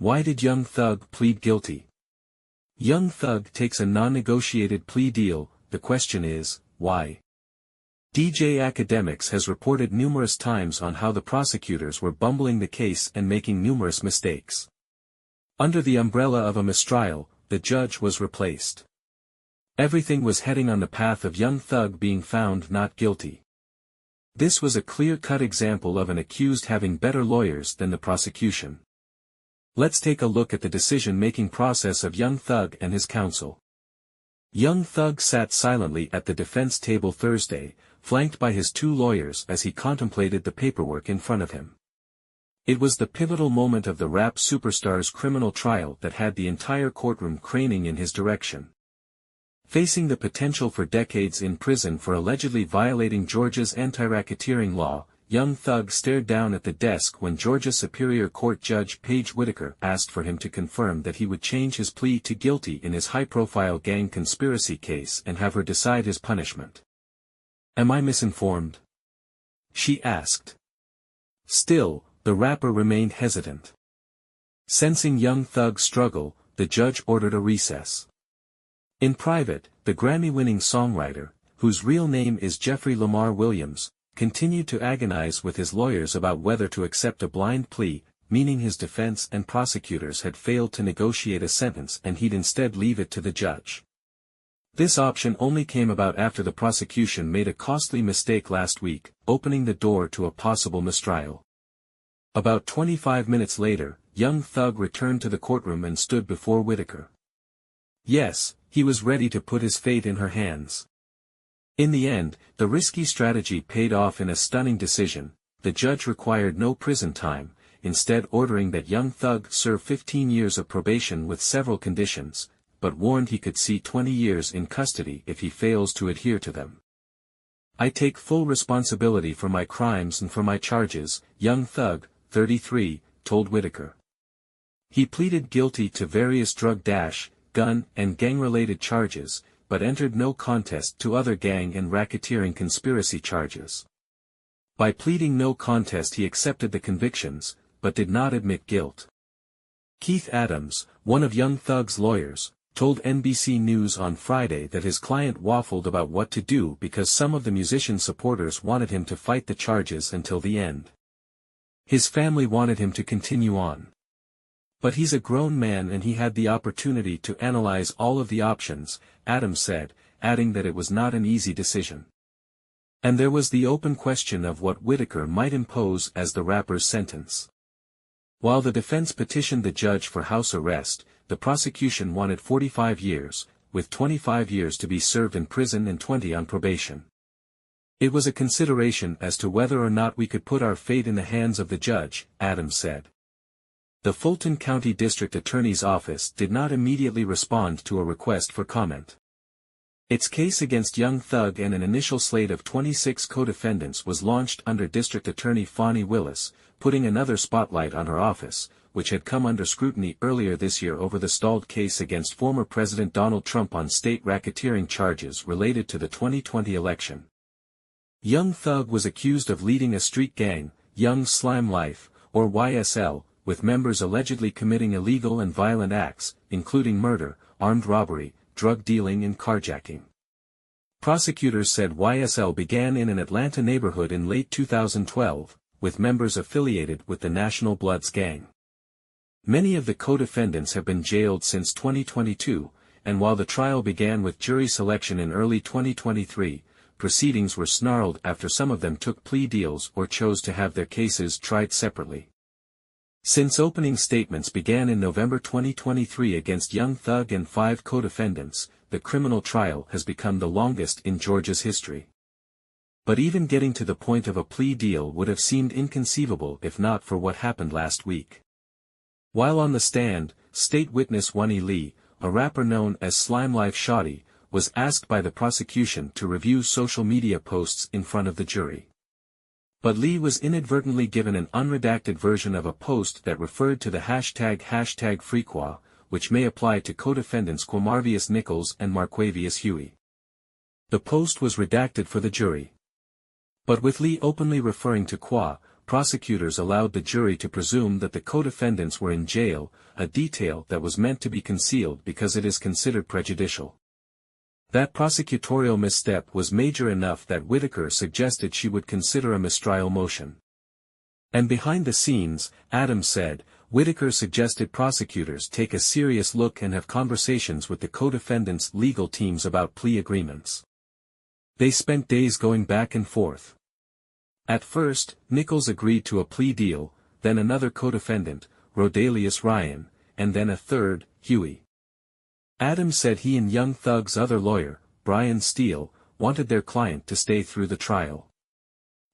Why did Young Thug plead guilty? Young Thug takes a non-negotiated plea deal. The question is, why? DJ Akademiks has reported numerous times on how the prosecutors were bumbling the case and making numerous mistakes. Under the umbrella of a mistrial, the judge was replaced. Everything was heading on the path of Young Thug being found not guilty. This was a clear-cut example of an accused having better lawyers than the prosecution. Let's take a look at the decision-making process of Young Thug and his counsel. Young Thug sat silently at the defense table Thursday, flanked by his two lawyers as he contemplated the paperwork in front of him. It was the pivotal moment of the rap superstar's criminal trial that had the entire courtroom craning in his direction. Facing the potential for decades in prison for allegedly violating Georgia's anti-racketeering law, Young Thug stared down at the desk when Georgia Superior Court Judge Paige Whitaker asked for him to confirm that he would change his plea to guilty in his high-profile gang conspiracy case and have her decide his punishment. "Am I misinformed?" she asked. Still, the rapper remained hesitant. Sensing Young Thug's struggle, the judge ordered a recess. In private, the Grammy-winning songwriter, whose real name is Jeffrey Lamar Williams, continued to agonize with his lawyers about whether to accept a blind plea, meaning his defense and prosecutors had failed to negotiate a sentence and he'd instead leave it to the judge. This option only came about after the prosecution made a costly mistake last week, opening the door to a possible mistrial. About 25 minutes later, Young Thug returned to the courtroom and stood before Whitaker. Yes, he was ready to put his fate in her hands. In the end, the risky strategy paid off in a stunning decision. The judge required no prison time, instead ordering that Young Thug serve 15 years of probation with several conditions, but warned he could see 20 years in custody if he fails to adhere to them. "I take full responsibility for my crimes and for my charges," Young Thug, 33, told Whitaker. He pleaded guilty to various drug, gun, and gang-related charges, but entered no contest to other gang and racketeering conspiracy charges. By pleading no contest he accepted the convictions, but did not admit guilt. Keith Adams, one of Young Thug's lawyers, told NBC News on Friday that his client waffled about what to do because some of the musician's supporters wanted him to fight the charges until the end. His family wanted him to continue on. "But he's a grown man and he had the opportunity to analyze all of the options," Adams said, adding that it was not an easy decision. And there was the open question of what Whitaker might impose as the rapper's sentence. While the defense petitioned the judge for house arrest, the prosecution wanted 45 years, with 25 years to be served in prison and 20 on probation. "It was a consideration as to whether or not we could put our fate in the hands of the judge," Adams said. The Fulton County District Attorney's Office did not immediately respond to a request for comment. Its case against Young Thug and an initial slate of 26 co-defendants was launched under District Attorney Fani Willis, putting another spotlight on her office, which had come under scrutiny earlier this year over the stalled case against former President Donald Trump on state racketeering charges related to the 2020 election. Young Thug was accused of leading a street gang, Young Slime Life, or YSL, with members allegedly committing illegal and violent acts, including murder, armed robbery, drug dealing and carjacking. Prosecutors said YSL began in an Atlanta neighborhood in late 2012, with members affiliated with the National Bloods gang. Many of the co-defendants have been jailed since 2022, and while the trial began with jury selection in early 2023, proceedings were snarled after some of them took plea deals or chose to have their cases tried separately. Since opening statements began in November 2023 against Young Thug and 5 co-defendants, the criminal trial has become the longest in Georgia's history. But even getting to the point of a plea deal would have seemed inconceivable if not for what happened last week. While on the stand, state witness Wani Lee, a rapper known as Slime Life Shawty, was asked by the prosecution to review social media posts in front of the jury. But Lee was inadvertently given an unredacted version of a post that referred to the hashtag #FreeQua, which may apply to co-defendants Quamarvius Nichols and Marquavius Huey. The post was redacted for the jury. But with Lee openly referring to Qua, prosecutors allowed the jury to presume that the co-defendants were in jail, a detail that was meant to be concealed because it is considered prejudicial. That prosecutorial misstep was major enough that Whitaker suggested she would consider a mistrial motion. And behind the scenes, Adams said, Whitaker suggested prosecutors take a serious look and have conversations with the co-defendants' legal teams about plea agreements. They spent days going back and forth. At first, Nichols agreed to a plea deal, then another co-defendant, Rodalius Ryan, and then a third, Huey. Adams said he and Young Thug's other lawyer, Brian Steele, wanted their client to stay through the trial.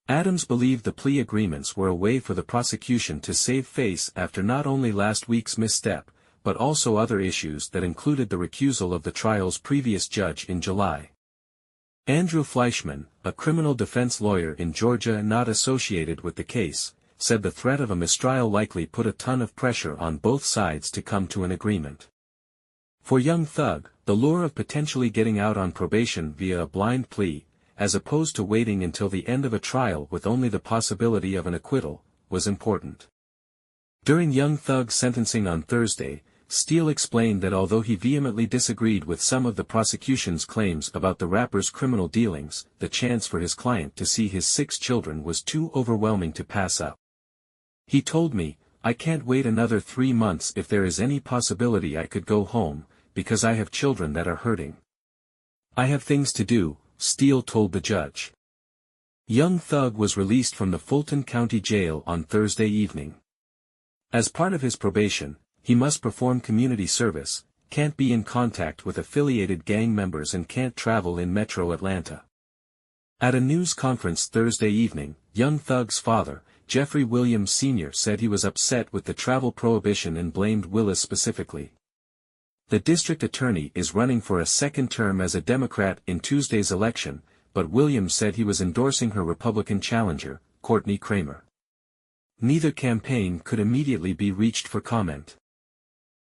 Adams believed the plea agreements were a way for the prosecution to save face after not only last week's misstep, but also other issues that included the recusal of the trial's previous judge in July. Andrew Fleischman, a criminal defense lawyer in Georgia not associated with the case, said the threat of a mistrial likely put a ton of pressure on both sides to come to an agreement. For Young Thug, the lure of potentially getting out on probation via a blind plea, as opposed to waiting until the end of a trial with only the possibility of an acquittal, was important. During Young Thug's sentencing on Thursday, Steele explained that although he vehemently disagreed with some of the prosecution's claims about the rapper's criminal dealings, the chance for his client to see his 6 children was too overwhelming to pass up. He told me, "I can't wait another 3 months if there is any possibility I could go home, because I have children that are hurting. I have things to do," Steele told the judge. Young Thug was released from the Fulton County Jail on Thursday evening. As part of his probation, he must perform community service, can't be in contact with affiliated gang members and can't travel in Metro Atlanta. At a news conference Thursday evening, Young Thug's father, Jeffrey Williams Sr. said he was upset with the travel prohibition and blamed Willis specifically. The district attorney is running for a second term as a Democrat in Tuesday's election, but Williams said he was endorsing her Republican challenger, Courtney Kramer. Neither campaign could immediately be reached for comment.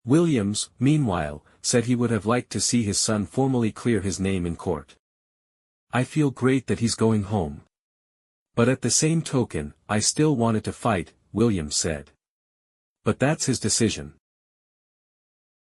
Williams, meanwhile, said he would have liked to see his son formally clear his name in court. "I feel great that he's going home. But at the same token, I still wanted to fight," Williams said. "But that's his decision."